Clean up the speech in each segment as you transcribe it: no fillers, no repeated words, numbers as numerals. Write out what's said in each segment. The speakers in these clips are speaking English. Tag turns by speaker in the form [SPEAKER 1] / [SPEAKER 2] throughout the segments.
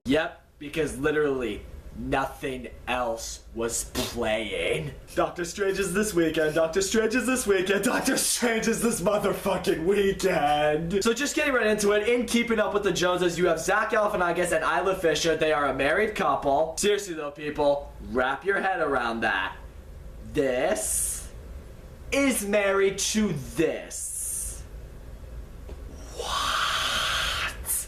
[SPEAKER 1] Yep, because literally nothing else was playing. Doctor Strange is this weekend, Doctor Strange is this weekend, Doctor Strange is this motherfucking weekend. So just getting right into it, in keeping up with the Joneses, you have Zach Galifianakis and Isla Fisher. They are a married couple. Seriously though, people, wrap your head around that. This is married to this.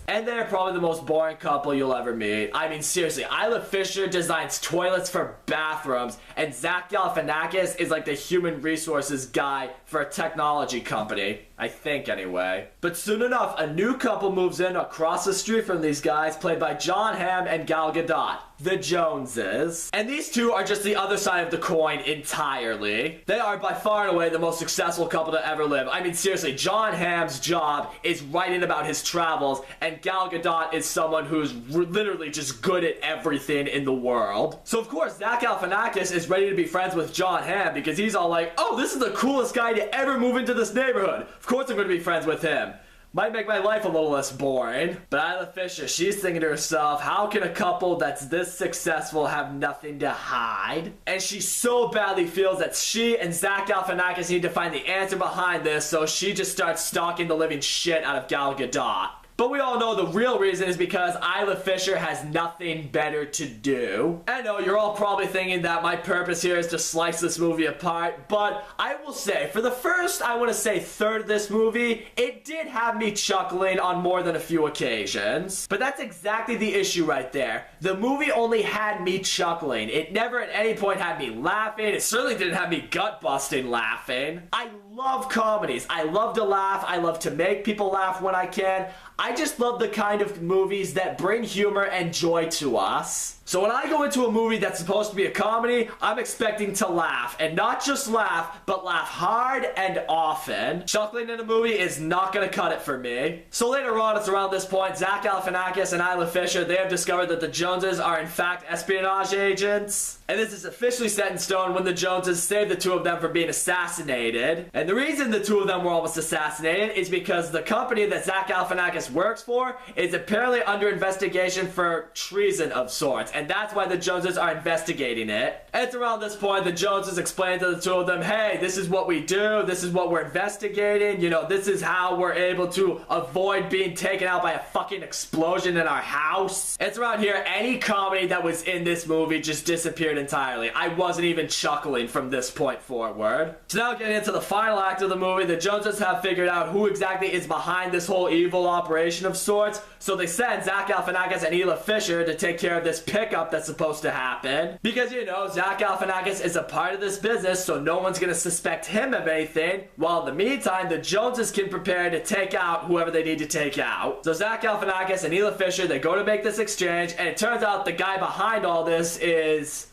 [SPEAKER 1] And they're probably the most boring couple you'll ever meet. I mean, seriously, Isla Fisher designs toilets for bathrooms, and Zach Galifianakis is like the human resources guy for a technology company. I think, anyway. But soon enough, a new couple moves in across the street from these guys, played by Jon Hamm and Gal Gadot, the Joneses. And these two are just the other side of the coin entirely. They are by far and away the most successful couple to ever live. I mean, seriously, Jon Hamm's job is writing about his travels, and Gal Gadot is someone who's literally just good at everything in the world. So of course, Zach Galifianakis is ready to be friends with Jon Hamm because he's all like, oh, this is the coolest guy to ever move into this neighborhood. Of course I'm going to be friends with him. Might make my life a little less boring. But Isla Fisher, she's thinking to herself, how can a couple that's this successful have nothing to hide? And she so badly feels that she and Zach Galifianakis need to find the answer behind this, so she just starts stalking the living shit out of Gal Gadot. But we all know the real reason is because Isla Fisher has nothing better to do. I know you're all probably thinking that my purpose here is to slice this movie apart, but I will say, for the first, I want to say third of this movie, it did have me chuckling on more than a few occasions. But that's exactly the issue right there. The movie only had me chuckling. It never at any point had me laughing. It certainly didn't have me gut-busting laughing. I love comedies. I love to laugh. I love to make people laugh when I can. I just love the kind of movies that bring humor and joy to us. So when I go into a movie that's supposed to be a comedy, I'm expecting to laugh. And not just laugh, but laugh hard and often. Chuckling in a movie is not gonna cut it for me. So later on, it's around this point, Zach Galifianakis and Isla Fisher, they have discovered that the Joneses are in fact espionage agents. And this is officially set in stone when the Joneses saved the two of them from being assassinated. And the reason the two of them were almost assassinated is because the company that Zach Galifianakis works for is apparently under investigation for treason of sorts. And that's why the Joneses are investigating it. And it's around this point the Joneses explain to the two of them, hey, this is what we do, this is what we're investigating, you know, this is how we're able to avoid being taken out by a fucking explosion in our house. It's around here, any comedy that was in this movie just disappeared entirely. I wasn't even chuckling from this point forward. So now getting into the final act of the movie, the Joneses have figured out who exactly is behind this whole evil operation of sorts, so they send Zach Galifianakis and Isla Fisher to take care of this pickup that's supposed to happen. Because, you know, Zach Galifianakis is a part of this business, so no one's gonna suspect him of anything, while in the meantime, the Joneses can prepare to take out whoever they need to take out. So Zach Galifianakis and Isla Fisher, they go to make this exchange, and it turns out the guy behind all this is...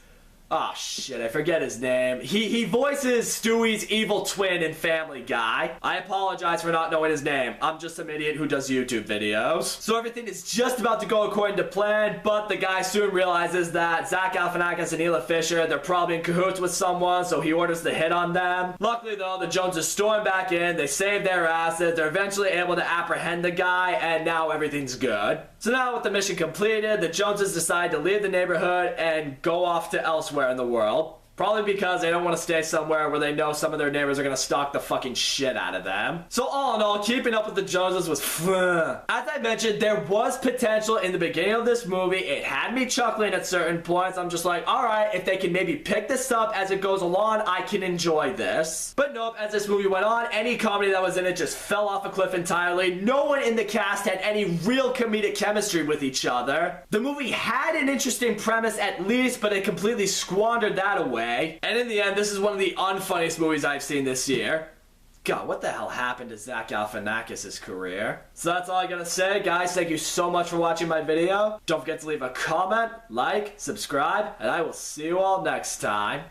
[SPEAKER 1] oh shit, I forget his name. He voices Stewie's evil twin in Family Guy. I apologize for not knowing his name. I'm just some idiot who does YouTube videos. So everything is just about to go according to plan, but the guy soon realizes that Zach Galifianakis and Isla Fisher, they're probably in cahoots with someone, so he orders the hit on them. Luckily though, the Joneses storm back in, they save their assets, they're eventually able to apprehend the guy, and now everything's good. So now with the mission completed, the Joneses decide to leave the neighborhood and go off to elsewhere in the world. Probably because they don't want to stay somewhere where they know some of their neighbors are going to stalk the fucking shit out of them. So all in all, keeping up with the Joneses was fun. As I mentioned, there was potential in the beginning of this movie. It had me chuckling at certain points. I'm just like, alright, if they can maybe pick this up as it goes along, I can enjoy this. But nope, as this movie went on, any comedy that was in it just fell off a cliff entirely. No one in the cast had any real comedic chemistry with each other. The movie had an interesting premise at least, but it completely squandered that away. And in the end, this is one of the unfunniest movies I've seen this year. God, what the hell happened to Zach Galifianakis' career? So that's all I gotta say, guys. Thank you so much for watching my video. Don't forget to leave a comment, like, subscribe, and I will see you all next time.